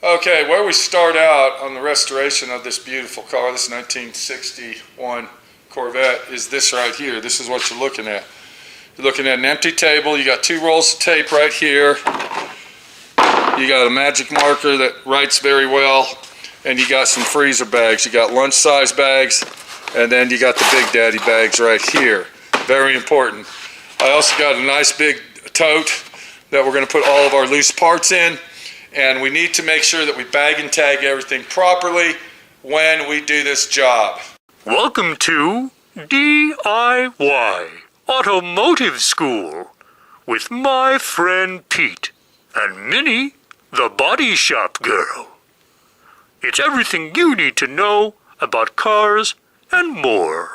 Okay, where we start out on the restoration of this beautiful car, this 1961 Corvette, is this right here. This is what you're looking at. You're looking at an empty table. You got 2 rolls of tape right here. You got a magic marker that writes very well, and you got some freezer bags. You got lunch size bags, and then you got the Big Daddy bags right here. Very important. I also got a nice big tote that we're going to put all of our loose parts in. And we need to make sure that we bag and tag everything properly when we do this job. Welcome to D.I.Y. Automotive School with my friend Pete and Minnie, the body shop girl. It's everything you need to know about cars and more.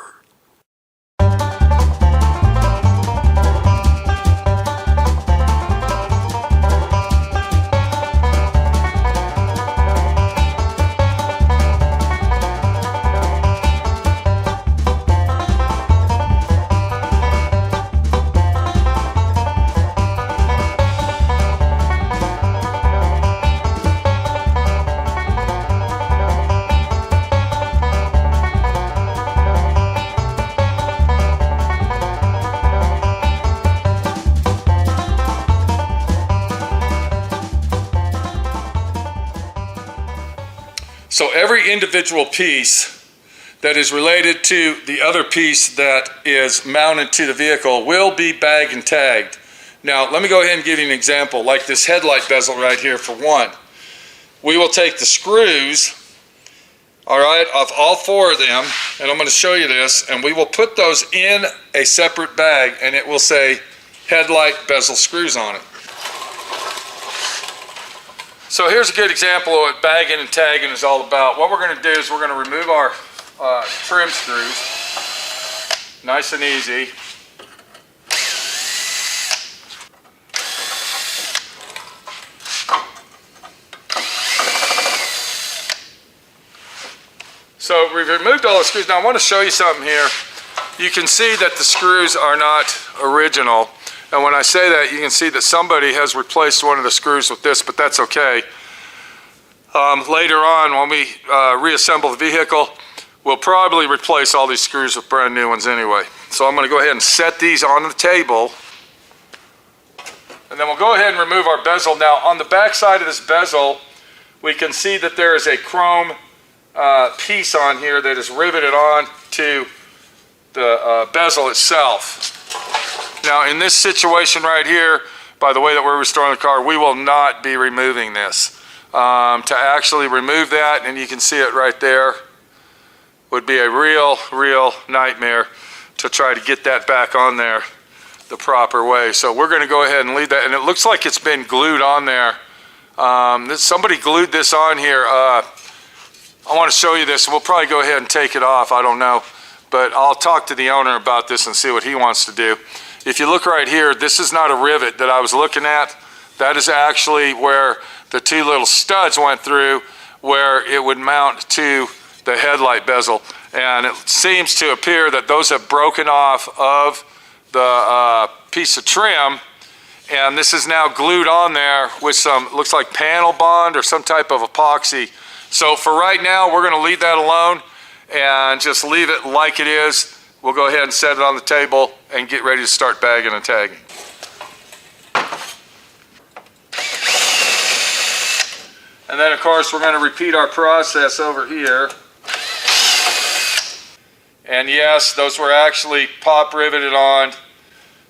So every individual piece that is related to the other piece that is mounted to the vehicle will be bagged and tagged. Now let me go ahead and give you an example, like this headlight bezel right here for one. We will take the screws, all right, off all 4 of them, and I'm going to show you this, and we will put those in a separate bag, and it will say headlight bezel screws on it. So here's a good example of what bagging and tagging is all about. What we're going to do is we're going to remove our trim screws, nice and easy. So we've removed all the screws. Now I want to show you something here. You can see that the screws are not original. And when I say that, you can see that somebody has replaced one of the screws with this, but that's okay. Later on, when we reassemble the vehicle, we'll probably replace all these screws with brand new ones anyway. So I'm going to go ahead and set these on the table. And then we'll go ahead and remove our bezel. Now, on the back side of this bezel, we can see that there is a chrome piece on here that is riveted on to the bezel itself. Now in this situation right here, by the way that we're restoring the car, we will not be removing this. To actually remove that, and you can see it right there, would be a real nightmare to try to get that back on there the proper way. So we're going to go ahead and leave that, and it looks like it's been glued on there. Somebody glued this on here. I want to show you this. We'll probably go ahead and take it off, I don't know. But I'll talk to the owner about this and see what he wants to do. If you look right here, this is not a rivet that I was looking at. That is actually where the 2 little studs went through, where it would mount to the headlight bezel. And it seems to appear that those have broken off of the piece of trim. And this is now glued on there with some, looks like panel bond or some type of epoxy. So for right now, we're going to leave that alone and just leave it like it is. We'll go ahead and set it on the table and get ready to start bagging and tagging. And then of course we're going to repeat our process over here. And yes, those were actually pop riveted on.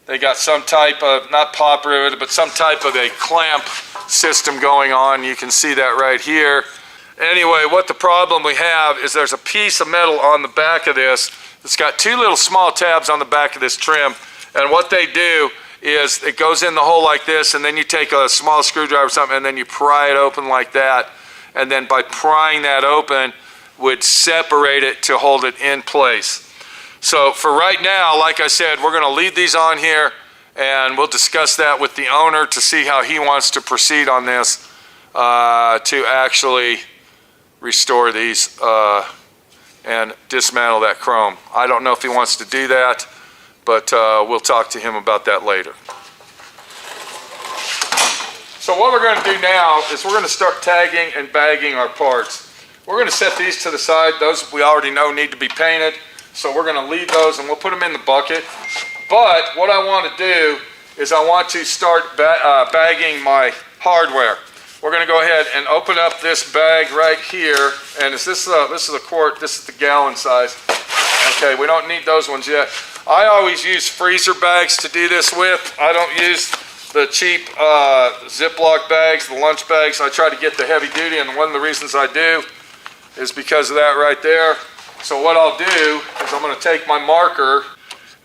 They got some type of, not pop riveted, but some type of a clamp system going on. You can see that right here. Anyway, what the problem we have is there's a piece of metal on the back of this. It's got 2 little small tabs on the back of this trim, and what they do is it goes in the hole like this, and then you take a small screwdriver or something, and then you pry it open like that, and then by prying that open would separate it to hold it in place. So for right now, like I said, we're going to leave these on here, and we'll discuss that with the owner to see how he wants to proceed on this to actually restore these and dismantle that chrome. I don't know if he wants to do that, but we'll talk to him about that later. So what we're going to do now is we're going to start tagging and bagging our parts. We're going to set these to the side. Those we already know need to be painted. So we're going to leave those and we'll put them in the bucket. But what I want to do is I want to start bagging my hardware. We're going to go ahead and open up this bag right here. And this is a quart, this is the gallon size. Okay, we don't need those ones yet. I always use freezer bags to do this with. I don't use the cheap Ziploc bags, the lunch bags. I try to get the heavy duty, and one of the reasons I do is because of that right there. So what I'll do is I'm going to take my marker,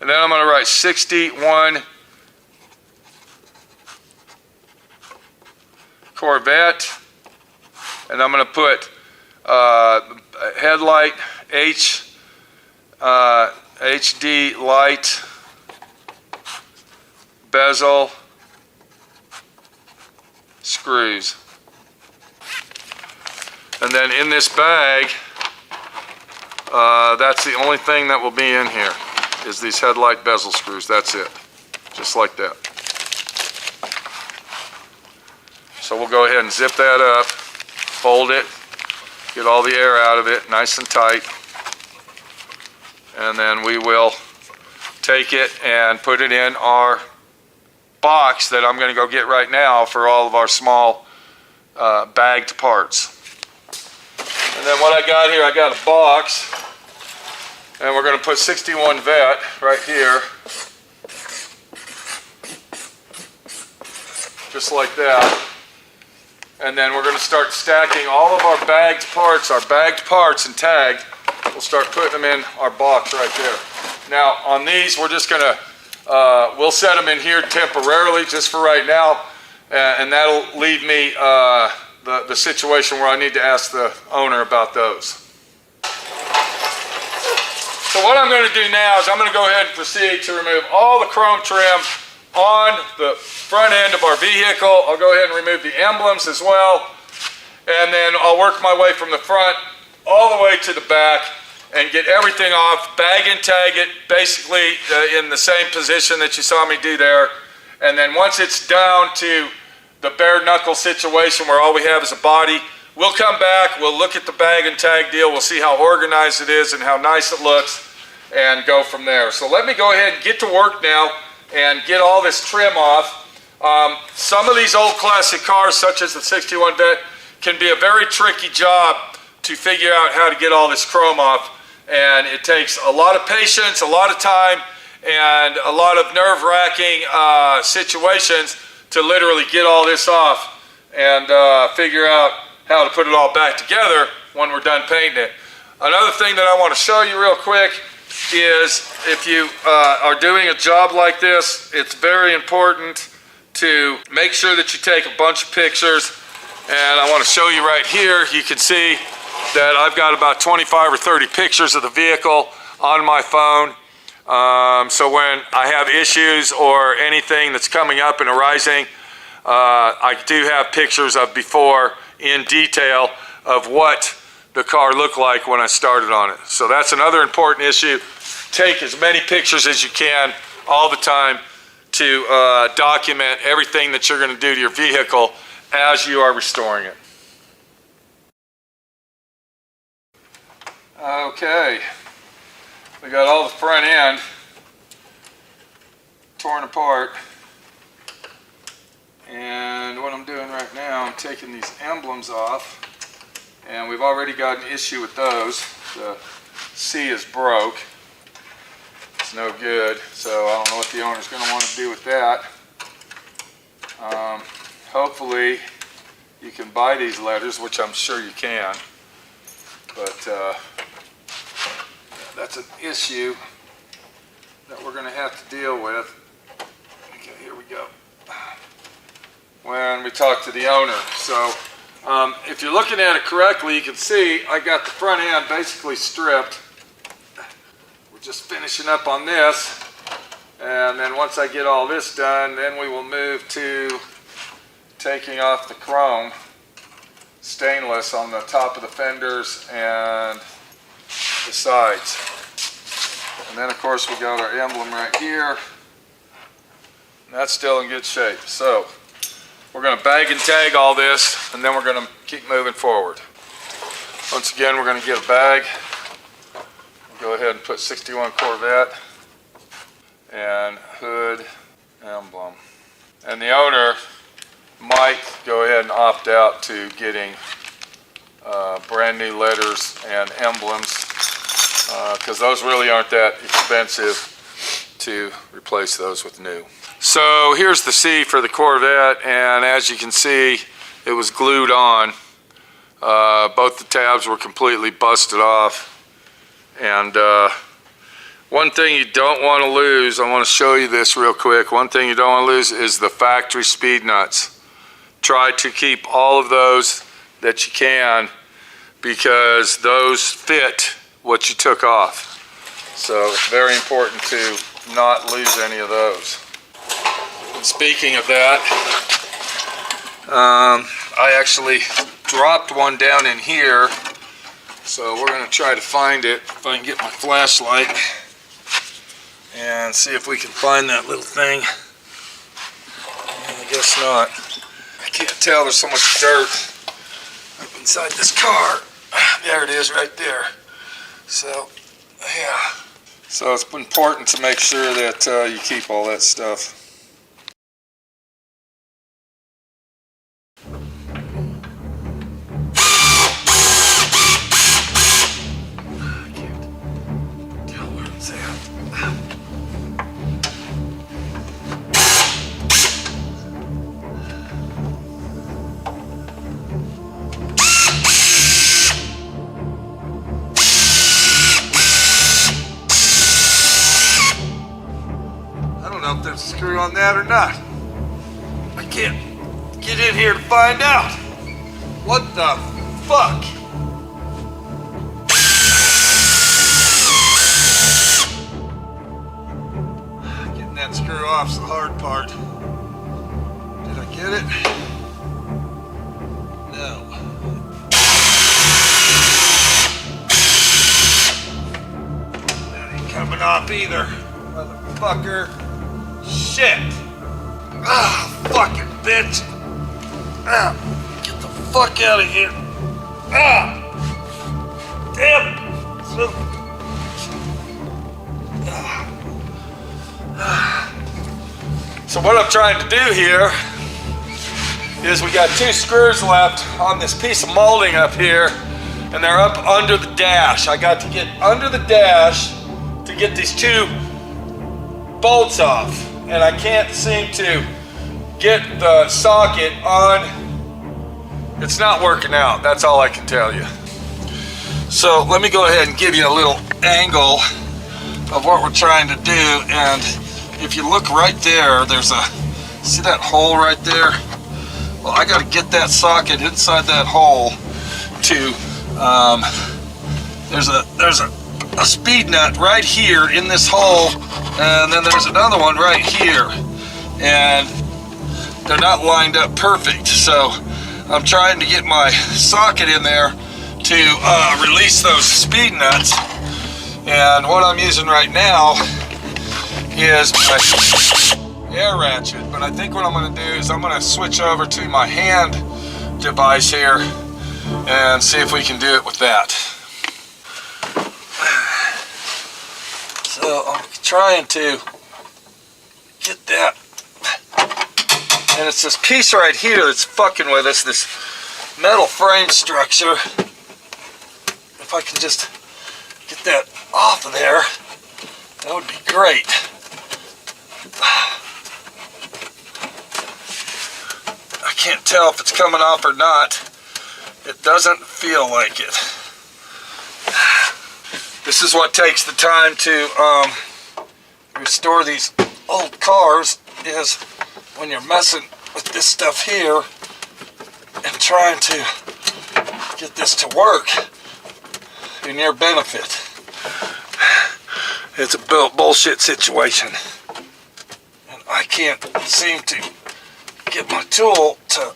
and then I'm going to write 61 Corvette, and I'm going to put headlight HD light, bezel, screws. And then in this bag, that's the only thing that will be in here, is these headlight bezel screws. That's it, just like that. So we'll go ahead and zip that up, fold it, get all the air out of it, nice and tight. And then we will take it and put it in our box that I'm going to go get right now for all of our small bagged parts. And then what I got here, I got a box, and we're going to put 61 vet right here, just like that. And then we're going to start stacking all of our bagged parts and tagged. We'll start putting them in our box right there. Now on these, we're just going to, we'll set them in here temporarily just for right now, and that'll leave me the situation where I need to ask the owner about those. So what I'm going to do now is I'm going to go ahead and proceed to remove all the chrome trim on the front end of our vehicle. I'll go ahead and remove the emblems as well, and then I'll work my way from the front all the way to the back and get everything off, bag and tag it basically in the same position that you saw me do there. And then once it's down to the bare knuckle situation where all we have is a body, we'll come back, we'll look at the bag and tag deal, we'll see how organized it is and how nice it looks, and go from there. So let me go ahead and get to work now and get all this trim off. Some of these old classic cars, such as the 61 Vet, can be a very tricky job to figure out how to get all this chrome off, and it takes a lot of patience, a lot of time, and a lot of nerve-wracking situations to literally get all this off and figure out how to put it all back together when we're done painting it. Another thing that I want to show you real quick is if you are doing a job like this, it's very important to make sure that you take a bunch of pictures. And I want to show you right here, you can see that I've got about 25 or 30 pictures of the vehicle on my phone. So when I have issues or anything that's coming up and arising, I do have pictures of before in detail of what the car looked like when I started on it. So that's another important issue. Take as many pictures as you can all the time to document everything that you're going to do to your vehicle as you are restoring it. Okay, we got all the front end torn apart, and what I'm doing right now, I'm taking these emblems off, and we've already got an issue with those. The C is broke. It's no good, so I don't know what the owner's going to want to do with that. Hopefully you can buy these letters, which I'm sure you can, but that's an issue that we're going to have to deal with. Okay, here we go. When we talk to the owner. So if you're looking at it correctly, you can see I got the front end basically stripped. We're just finishing up on this, and then once I get all this done, then we will move to taking off the chrome stainless on the top of the fenders and the sides. And then of course we got our emblem right here. That's still in good shape. So We're going to bag and tag all this, and then we're going to keep moving forward. Once again, we're going to get a bag. Go ahead and put 61 Corvette and hood emblem. And the owner might go ahead and opt out to getting brand new letters and emblems because those really aren't that expensive to replace those with new. So here's the C for the Corvette, and as you can see, it was glued on. Both the tabs were completely busted off. And one thing you don't want to lose, I want to show you this real quick. One thing you don't want to lose is the factory speed nuts. Try to keep all of those that you can because those fit what you took off. So it's very important to not lose any of those. And speaking of that, I actually dropped one down in here. So we're going to try to find it, if I can get my flashlight, and see if we can find that little thing. I guess not. I can't tell, there's so much dirt up inside this car. There it is right there. So, yeah. So it's important to make sure that you keep all that stuff. If there's a screw on that or not. I can't get in here to find out. What the fuck? Getting that screw off's the hard part. Did I get it? No. That ain't coming off either, motherfucker. Shit! Ah, fucking bitch! Ah, get the fuck out of here! Ah! Damn it! So, so what I'm trying to do here is we got 2 screws left on this piece of molding up here, and they're up under the dash. I got to get under the dash to get these 2 bolts off. And I can't seem to get the socket on. It's not working out, that's all I can tell you. So let me go ahead and give you a little angle of what we're trying to do. And if you look right there, there's a, see that hole right there? Well, I gotta get that socket inside that hole to, there's a speed nut right here in this hole, and then there's another one right here, and they're not lined up perfect. So I'm trying to get my socket in there to release those speed nuts, and what I'm using right now is my air ratchet. But I think what I'm going to do is I'm going to switch over to my hand device here and see if we can do it with that. So I'm trying to get that, and it's this piece right here that's fucking with us, this metal frame structure. If I can just get that off of there, that would be great. I can't tell if it's coming off or not. It doesn't feel like it. This is what takes the time to restore these old cars, is when you're messing with this stuff here and trying to get this to work in your benefit. It's a bullshit situation, and I can't seem to get my tool to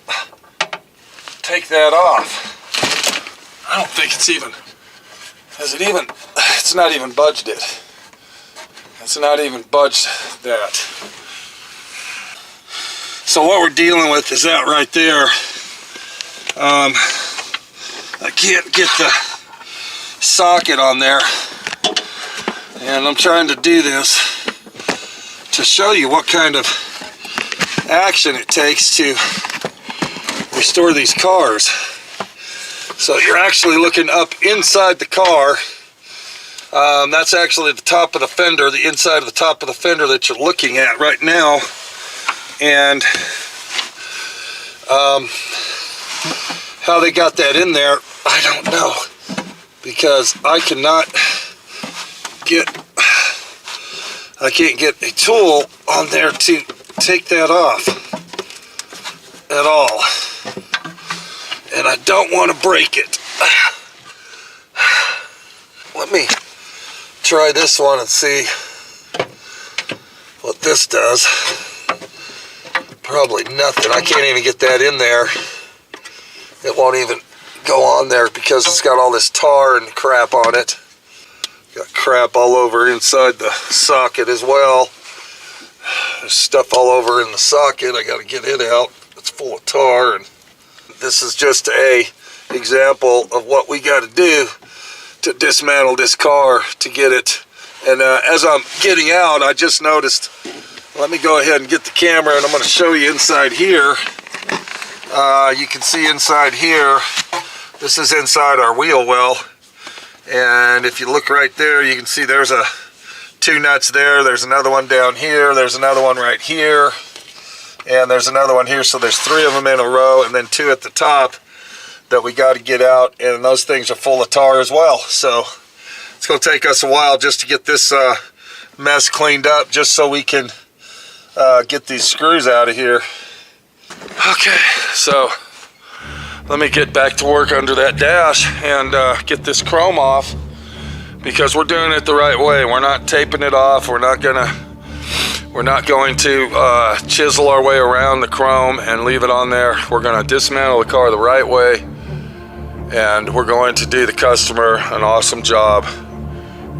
take that off. I don't think it's even, it's not even budged it. It's not even budged that. So what we're dealing with is that right there. I can't get the socket on there, and I'm trying to do this to show you what kind of action it takes to restore these cars. So you're actually looking up inside the car. That's actually the top of the fender, the inside of the top of the fender that you're looking at right now. And how they got that in there, I don't know, because I can't get a tool on there to take that off at all, and I don't want to break it. Let me try this one and see what this does. Probably nothing. I can't even get that in there. It won't even go on there because it's got all this tar and crap on it. Got crap all over inside the socket as well. There's stuff all over in the socket. I got to get it out. It's full of tar, and this is just a example of what we got to do to dismantle this car to get it. And as I'm getting out, I just noticed, let me go ahead and get the camera, and I'm going to show you inside here. You can see inside here, this is inside our wheel well, and if you look right there, you can see there's two nuts there. There's another one down here, there's another one right here, and there's another one here. So there's three of them in a row, and then two at the top that we got to get out, and those things are full of tar as well. So it's going to take us a while just to get this mess cleaned up, just so we can get these screws out of here. Okay, so let me get back to work under that dash and get this chrome off, because we're doing it the right way. We're not taping it off. We're not going to chisel our way around the chrome and leave it on there. We're going to dismantle the car the right way, and we're going to do the customer an awesome job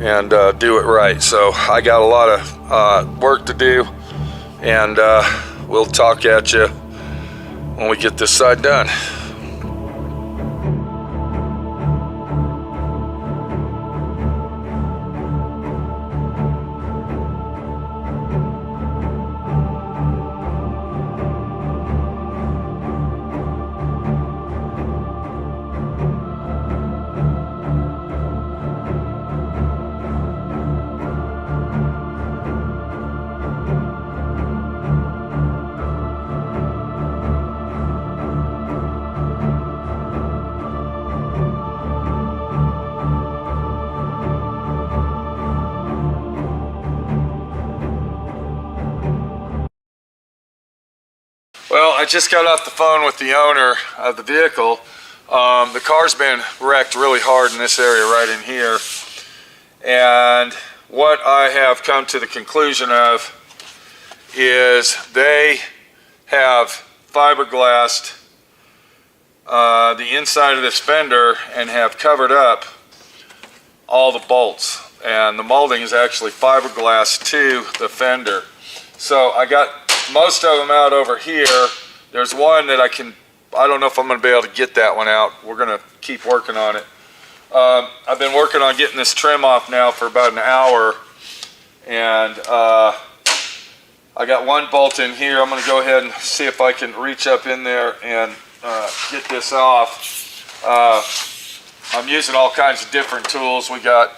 and do it right. So I got a lot of work to do, and we'll talk at you when we get this side done. Well, I just got off the phone with the owner of the vehicle. The car's been wrecked really hard in this area right in here. And what I have come to the conclusion of is they have fiberglassed the inside of this fender and have covered up all the bolts. And the molding is actually fiberglass to the fender. So I got most of them out over here. There's one that I don't know if I'm going to be able to get that one out. We're going to keep working on it. I've been working on getting this trim off now for about an hour, and I got one bolt in here. I'm going to go ahead and see if I can reach up in there and get this off. I'm using all kinds of different tools. We got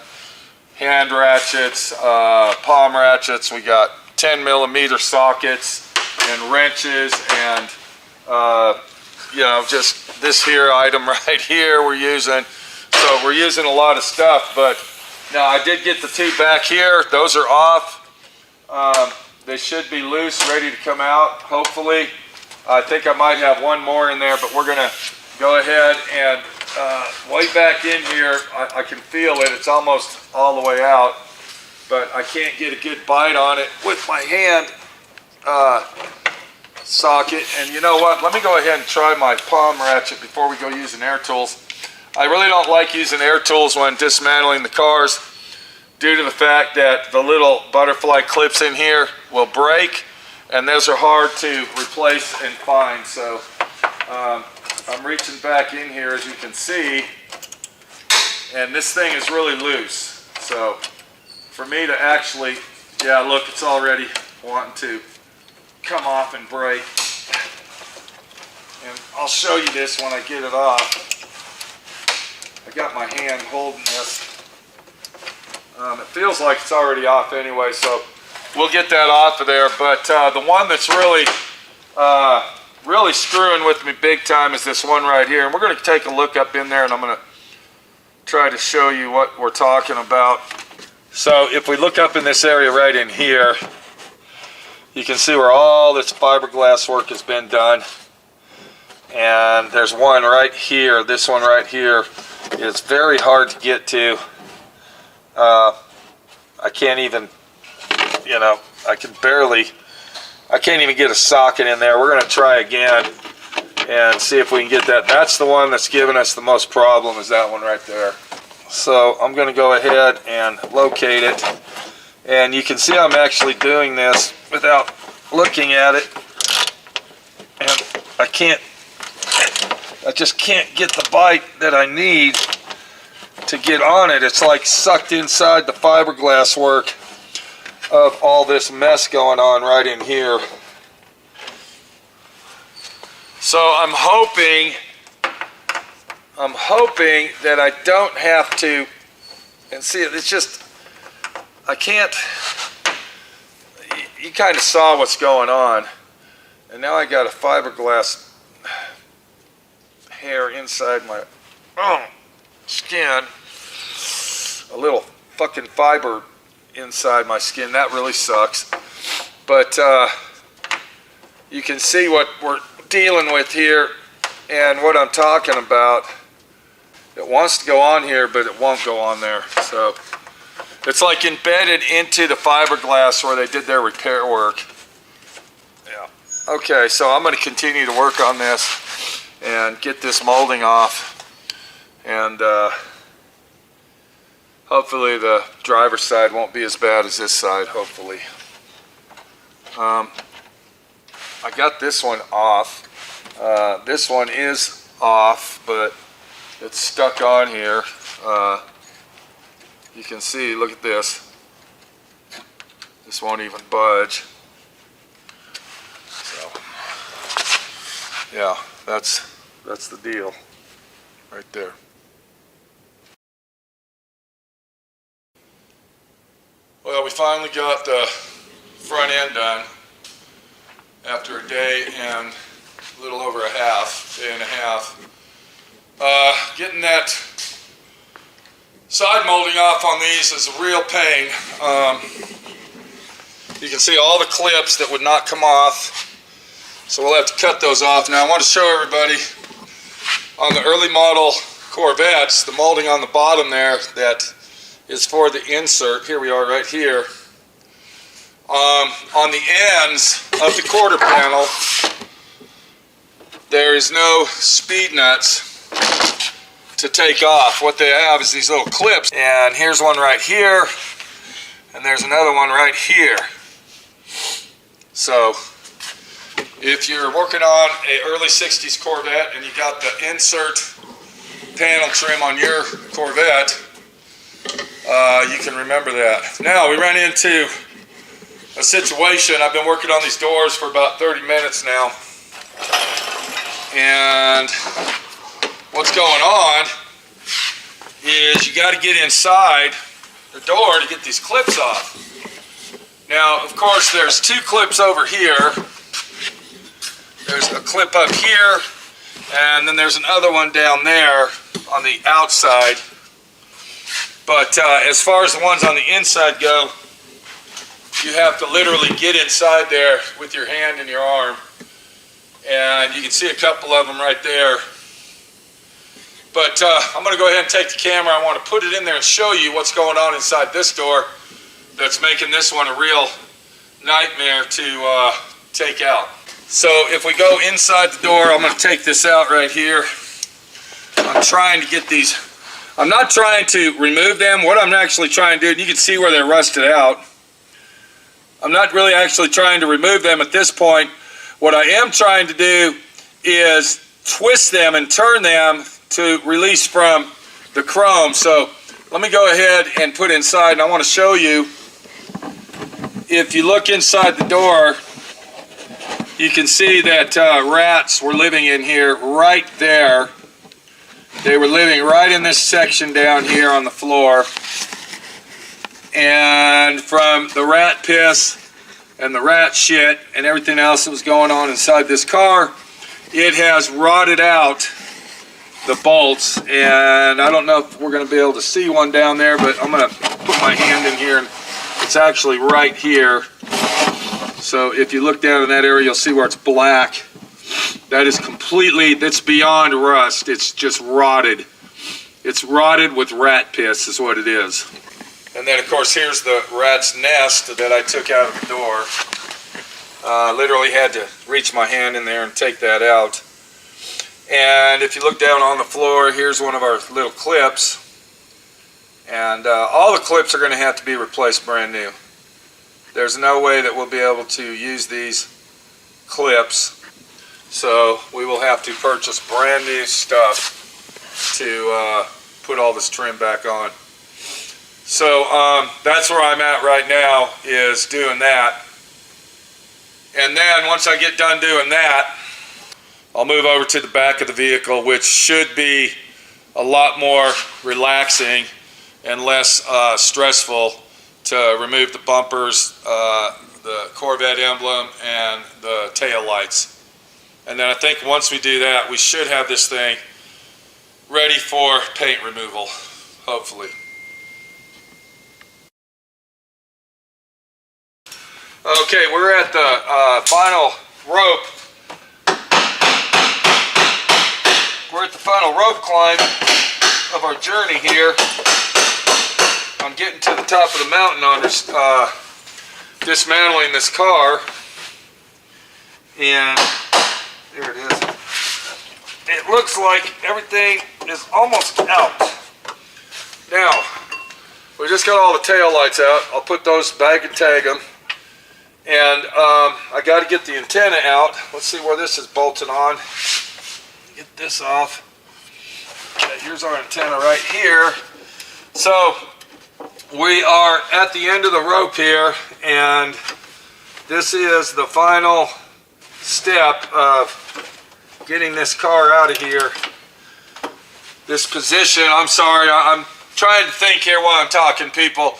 hand ratchets, palm ratchets, we got 10mm sockets and wrenches, and you know, just this here item right here we're using. So we're using a lot of stuff. But now I did get the two back here. Those are off. They should be loose, ready to come out, hopefully. I think I might have one more in there, but we're gonna go ahead and way back in here, I can feel it. It's almost all the way out, but I can't get a good bite on it with my hand socket. And you know what? Let me go ahead and try my palm ratchet before we go using air tools. I really don't like using air tools when dismantling the cars, due to the fact that the little butterfly clips in here will break, and those are hard to replace and find. So I'm reaching back in here, as you can see, and this thing is really loose. So for me to actually, yeah, look, it's already wanting to come off and break. And I'll show you this when I get it off. I got my hand holding this. It feels like it's already off anyway, so we'll get that off of there. But the one that's really screwing with me big time is this one right here. And we're going to take a look up in there, and I'm going to try to show you what we're talking about. So if we look up in this area right in here, you can see where all this fiberglass work has been done. And there's one right here. This one right here is very hard to get to. I can't even, I can't even get a socket in there. We're going to try again and see if we can get that. That's the one that's giving us the most problem, is that one right there. So I'm going to go ahead and locate it. And you can see I'm actually doing this without looking at it. And I just can't get the bite that I need to get on it. It's like sucked inside the fiberglass work of all this mess going on right in here. So I'm hoping that I don't have to, and see, it's just, I can't, you kind of saw what's going on, and now I got a fiberglass hair inside my skin, a little fucking fiber inside my skin. That really sucks. But you can see what we're dealing with here and what I'm talking about. It wants to go on here, but it won't go on there. So it's like embedded into the fiberglass where they did their repair work. Yeah. Okay, so I'm going to continue to work on this and get this molding off, and hopefully the driver's side won't be as bad as this side, hopefully. I got this one off. This one is off, but it's stuck on here. You can see, look at this. This won't even budge. So, yeah, that's the deal right there. Well, we finally got the front end done after a day and a little over day and a half. Getting that side molding off on these is a real pain. You can see all the clips that would not come off, so we'll have to cut those off. Now I want to show everybody on the early model Corvettes, the molding on the bottom there that is for the insert. Here we are right here. On the ends of the quarter panel, there is no speed nuts to take off. What they have is these little clips, and here's one right here, and there's another one right here. So if you're working on an early 60s Corvette and you got the insert panel trim on your Corvette, you can remember that. Now we ran into a situation. I've been working on these doors for about 30 minutes now, and what's going on is you got to get inside the door to get these clips off. Now, of course, there's two clips over here. There's a clip up here, and then there's another one down there on the outside. But as far as the ones on the inside go, you have to literally get inside there with your hand and your arm. And you can see a couple of them right there. But I'm going to go ahead and take the camera. I want to put it in there and show you what's going on inside this door that's making this one a real nightmare to take out. So if we go inside the door, I'm going to take this out right here. I'm trying to get these, I'm not trying to remove them. What I'm actually trying to do, and you can see where they're rusted out. I'm not really actually trying to remove them at this point. What I am trying to do is twist them and turn them to release from the chrome. So let me go ahead and put inside, and I want to show you. If you look inside the door, you can see that rats were living in here right there. They were living right in this section down here on the floor. And from the rat piss and the rat shit and everything else that was going on inside this car, it has rotted out the bolts. And I don't know if we're going to be able to see one down there, but I'm going to put my hand in here, and it's actually right here. So if you look down in that area, you'll see where it's black. That is completely, that's beyond rust. It's just rotted. It's rotted with rat piss is what it is. And then of course here's the rat's nest that I took out of the door. Literally had to reach my hand in there and take that out. And if you look down on the floor, here's one of our little clips. And all the clips are going to have to be replaced brand new. There's no way that we'll be able to use these clips. So we will have to purchase brand new stuff to put all this trim back on. So that's where I'm at right now, is doing that. And then once I get done doing that, I'll move over to the back of the vehicle, which should be a lot more relaxing and less stressful to remove the bumpers, the Corvette emblem, and the tail lights. And then I think once we do that, we should have this thing ready for paint removal, hopefully. Okay, we're at the final rope. We're at the final rope climb of our journey here. I'm getting to the top of the mountain on this, dismantling this car. And there it is. It looks like everything is almost out. Now, we just got all the tail lights out. I'll put those back and tag them. And I got to get the antenna out. Let's see where this is bolted on. Get this off. Okay, here's our antenna right here. So we are at the end of the rope here, and this is the final step of getting this car out of here. This position, I'm sorry, I'm trying to think here while I'm talking, people.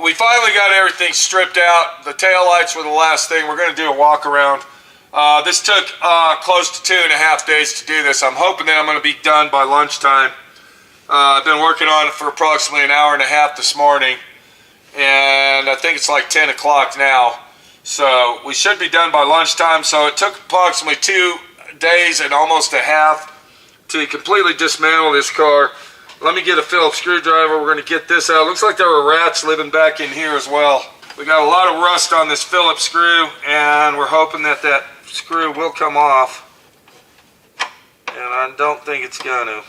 We finally got everything stripped out. The taillights were the last thing. We're going to do a walk around. This took close to 2.5 days to do this. I'm hoping that I'm going to be done by lunchtime. I've been working on it for approximately an hour and a half this morning, and I think it's like 10 o'clock now. So we should be done by lunchtime. So it took approximately 2 days and almost a half to completely dismantle this car. Let me get a Phillips screwdriver. We're going to get this out. Looks like there were rats living back in here as well. We got a lot of rust on this Phillips screw, and we're hoping that that screw will come off. And I don't think it's going to.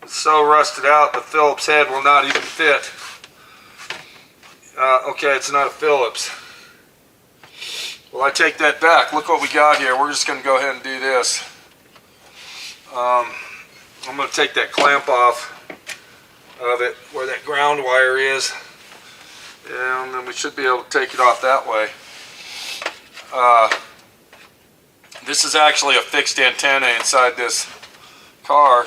It's so rusted out, the Phillips head will not even fit. Okay, it's not a Phillips. Well, I take that back. Look what we got here. We're just going to go ahead and do this. I'm going to take that clamp off of it where that ground wire is, and then we should be able to take it off that way. This is actually a fixed antenna inside this car,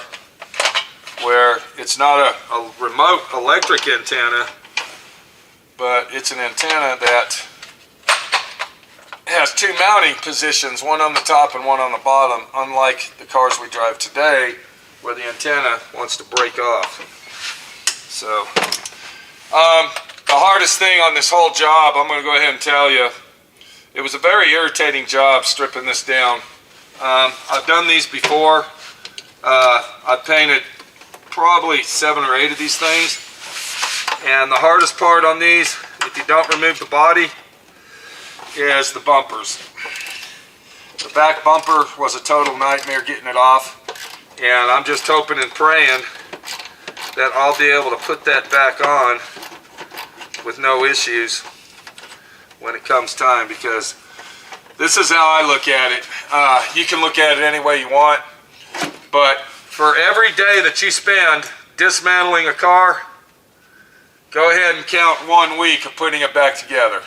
where it's not a remote electric antenna, but it's an antenna that has 2 mounting positions, one on the top and one on the bottom, unlike the cars we drive today, where the antenna wants to break off. So, the hardest thing on this whole job, I'm going to go ahead and tell you, it was a very irritating job stripping this down. I've done these before. I've painted probably 7 or 8 of these things. And the hardest part on these, if you don't remove the body, is the bumpers. The back bumper was a total nightmare getting it off. And I'm just hoping and praying that I'll be able to put that back on with no issues when it comes time, because this is how I look at it. You can look at it any way you want, but for every day that you spend dismantling a car, go ahead and count 1 week of putting it back together,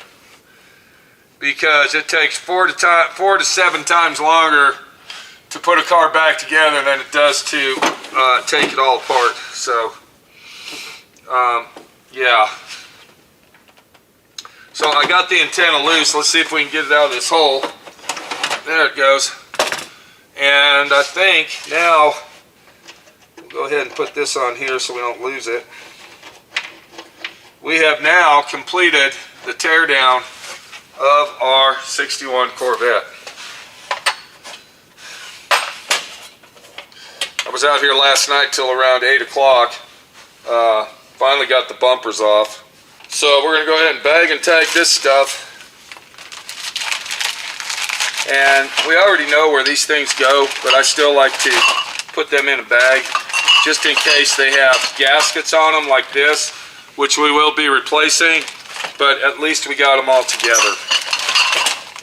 because it takes 4 to 7 times longer to put a car back together than it does to take it all apart. So yeah, so I got the antenna loose. Let's see if we can get it out of this hole. There it goes. And I think now we'll go ahead and put this on here so we don't lose it. We have now completed the teardown of our 61 Corvette. I was out here last night till around 8 o'clock. Finally got the bumpers off. So we're going to go ahead and bag and tag this stuff. And we already know where these things go, but I still like to put them in a bag just in case they have gaskets on them like this, which we will be replacing, but at least we got them all together.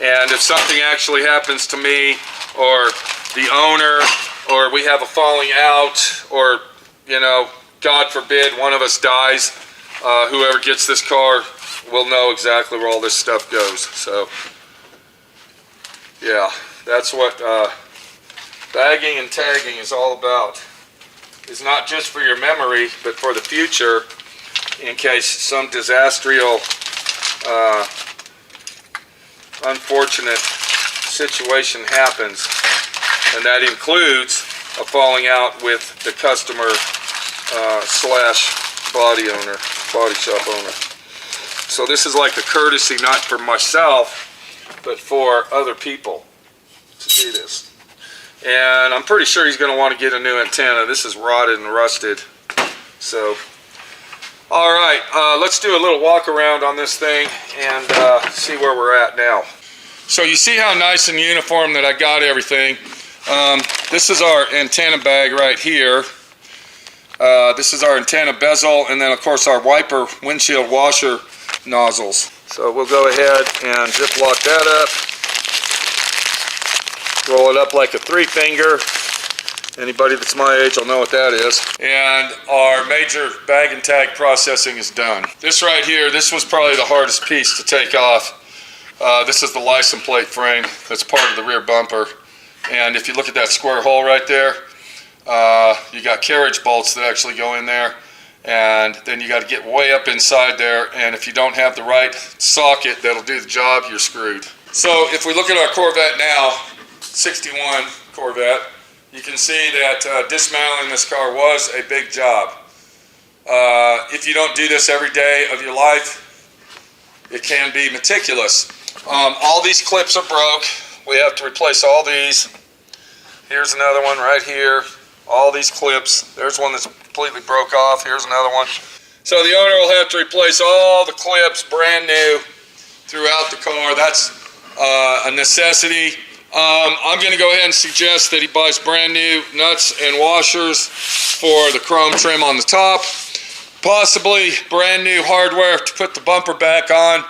And if something actually happens to me or the owner, or we have a falling out, or, you know, God forbid one of us dies, whoever gets this car will know exactly where all this stuff goes. So yeah, that's what bagging and tagging is all about. It's not just for your memory, but for the future, in case some disastrial, unfortunate situation happens. And that includes a falling out with the customer slash body owner, body shop owner. So this is like a courtesy, not for myself, but for other people to do this. And I'm pretty sure he's going to want to get a new antenna. This is rotted and rusted. So, all right, let's do a little walk around on this thing and see where we're at now. So you see how nice and uniform that I got everything. This is our antenna bag right here. This is our antenna bezel, and then of course our wiper windshield washer nozzles. So we'll go ahead and ziplock that up. Roll it up like a 3-finger. Anybody that's my age will know what that is. And our major bag and tag processing is done. This right here, this was probably the hardest piece to take off. This is the license plate frame that's part of the rear bumper. And if you look at that square hole right there, you got carriage bolts that actually go in there, and then you got to get way up inside there, and if you don't have the right socket that'll do the job, you're screwed. So if we look at our Corvette now, 61 Corvette, you can see that dismantling this car was a big job. If you don't do this every day of your life, it can be meticulous. All these clips are broke. We have to replace all these. Here's another one right here. All these clips. There's one that's completely broke off. Here's another one. So the owner will have to replace all the clips brand new throughout the car. That's a necessity. I'm going to go ahead and suggest that he buys brand new nuts and washers for the chrome trim on the top. Possibly brand new hardware to put the bumper back on.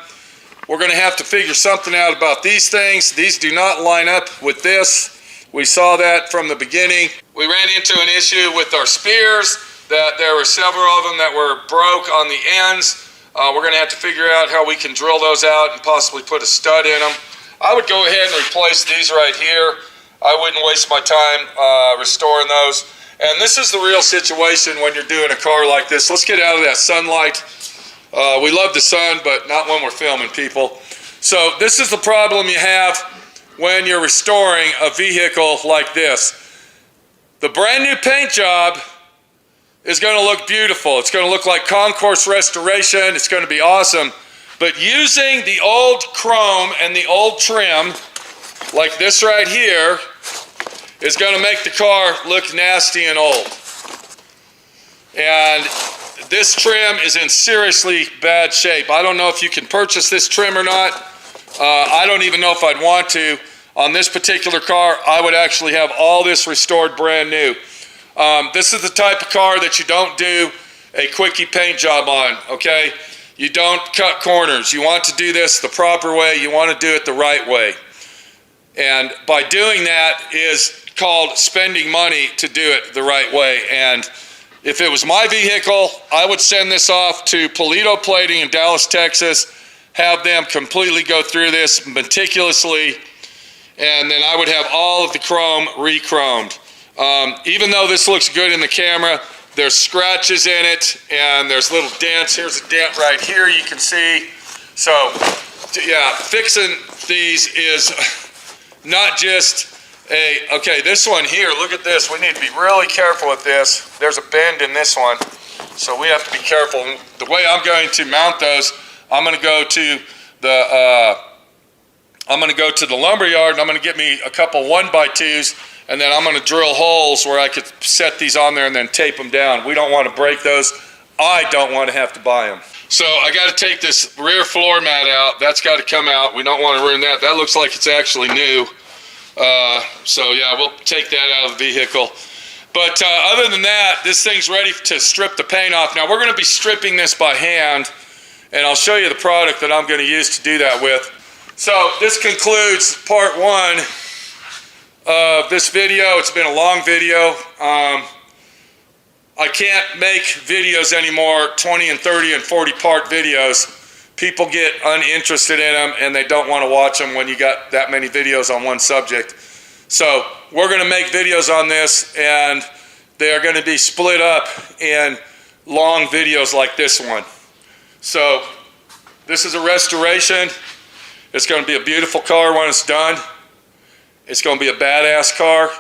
We're going to have to figure something out about these things. These do not line up with this. We saw that from the beginning. We ran into an issue with our spears, that there were several of them that were broke on the ends. We're going to have to figure out how we can drill those out and possibly put a stud in them. I would go ahead and replace these right here. I wouldn't waste my time restoring those. And this is the real situation when you're doing a car like this. Let's get out of that sunlight. We love the sun, but not when we're filming, people. So this is the problem you have when you're restoring a vehicle like this. The brand new paint job is going to look beautiful. It's going to look like concourse restoration. It's going to be awesome. But using the old chrome and the old trim, like this right here, is going to make the car look nasty and old. And this trim is in seriously bad shape. I don't know if you can purchase this trim or not. I don't even know if I'd want to. On this particular car, I would actually have all this restored brand new. This is the type of car that you don't do a quickie paint job on, okay? You don't cut corners. You want to do this the proper way. You want to do it the right way. And by doing that is called spending money to do it the right way. And if it was my vehicle, I would send this off to Polito Plating in Dallas, Texas, have them completely go through this meticulously, and then I would have all of the chrome re-chromed. Even though this looks good in the camera, there's scratches in it, and there's little dents. Here's a dent right here you can see. So, yeah, fixing these is not just okay, this one here, look at this. We need to be really careful with this. There's a bend in this one, so we have to be careful. The way I'm going to mount those, I'm going to go to the lumber yard, and I'm going to get me a couple 1x2s, and then I'm going to drill holes where I could set these on there and then tape them down. We don't want to break those. I don't want to have to buy them. So I got to take this rear floor mat out. That's got to come out. We don't want to ruin that. That looks like it's actually new. So yeah, we'll take that out of the vehicle. But other than that, this thing's ready to strip the paint off. Now we're going to be stripping this by hand, and I'll show you the product that I'm going to use to do that with. So this concludes part 1 of this video. It's been a long video. I can't make videos anymore, 20 and 30 and 40 part videos. People get uninterested in them and they don't want to watch them when you got that many videos on one subject. So we're going to make videos on this, and they are going to be split up in long videos like this one. So this is a restoration. It's going to be a beautiful car when it's done. It's going to be a badass car,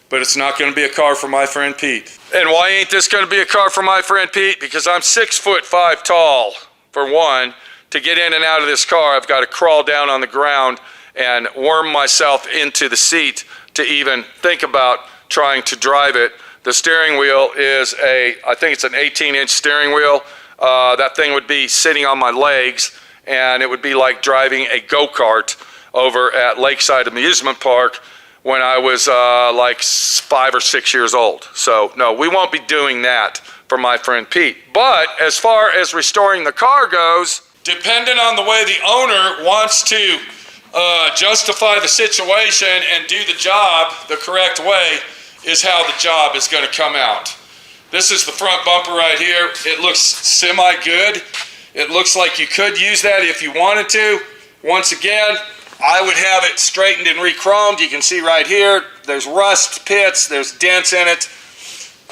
but it's not going to be a car for my friend Pete. And why ain't this going to be a car for my friend Pete? Because I'm 6'5" tall, for one. To get in and out of this car, I've got to crawl down on the ground and worm myself into the seat to even think about trying to drive it. The steering wheel is I think it's an 18-inch steering wheel. That thing would be sitting on my legs, and it would be like driving a go-kart over at Lakeside Amusement Park when I was like 5 or 6 years old. So no, we won't be doing that for my friend Pete. But as far as restoring the car goes, depending on the way the owner wants to justify the situation and do the job the correct way is how the job is going to come out. This is the front bumper right here. It looks semi-good. It looks like you could use that if you wanted to. Once again, I would have it straightened and re-chromed. You can see right here, there's rust pits, there's dents in it.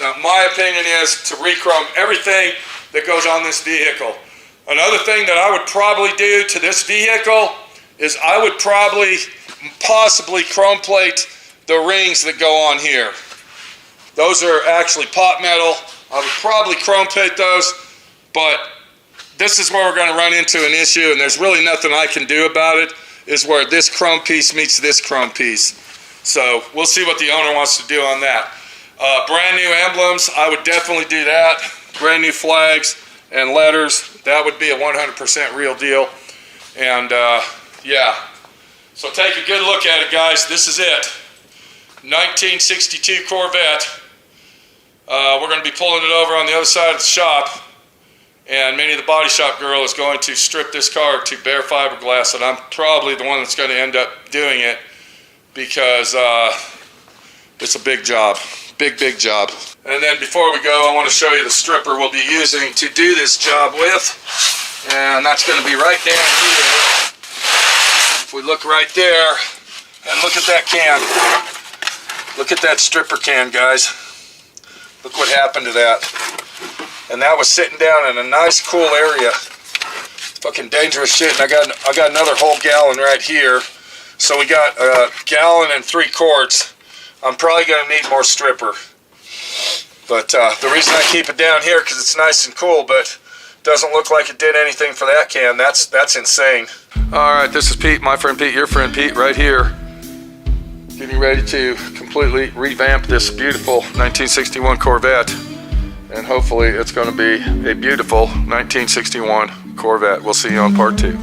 My opinion is to re-chrome everything that goes on this vehicle. Another thing that I would probably do to this vehicle is I would possibly chrome plate the rings that go on here. Those are actually pot metal. I would probably chrome plate those, but this is where we're going to run into an issue, and there's really nothing I can do about it, is where this chrome piece meets this chrome piece. So we'll see what the owner wants to do on that. Brand new emblems, I would definitely do that. Brand new flags and letters, that would be a 100% real deal. And yeah, so take a good look at it, guys. This is it. 1962 Corvette. We're going to be pulling it over on the other side of the shop, and Minnie the body shop girl is going to strip this car to bare fiberglass, and I'm probably the one that's going to end up doing it because it's a big job. Big job. And then before we go, I want to show you the stripper we'll be using to do this job with, and that's going to be right down here. If we look right there and look at that can, look at that stripper can, guys. Look what happened to that. And that was sitting down in a nice cool area. Fucking dangerous shit. And I got another whole gallon right here. So we got a gallon and 3 quarts. I'm probably going to need more stripper. But the reason I keep it down here because it's nice and cool, but doesn't look like it did anything for that can. That's insane. All right, this is Pete, my friend Pete, your friend Pete, right here. Getting ready to completely revamp this beautiful 1961 Corvette. And hopefully it's going to be a beautiful 1961 Corvette. We'll see you on part 2.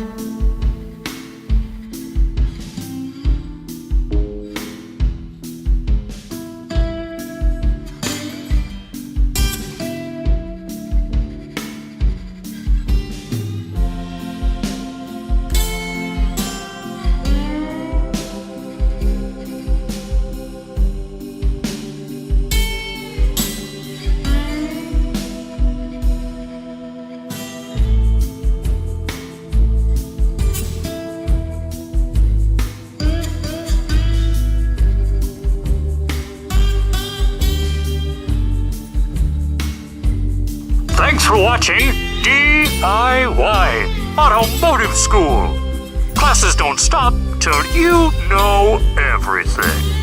watching D.I.Y. Automotive School. Classes don't stop till you know everything.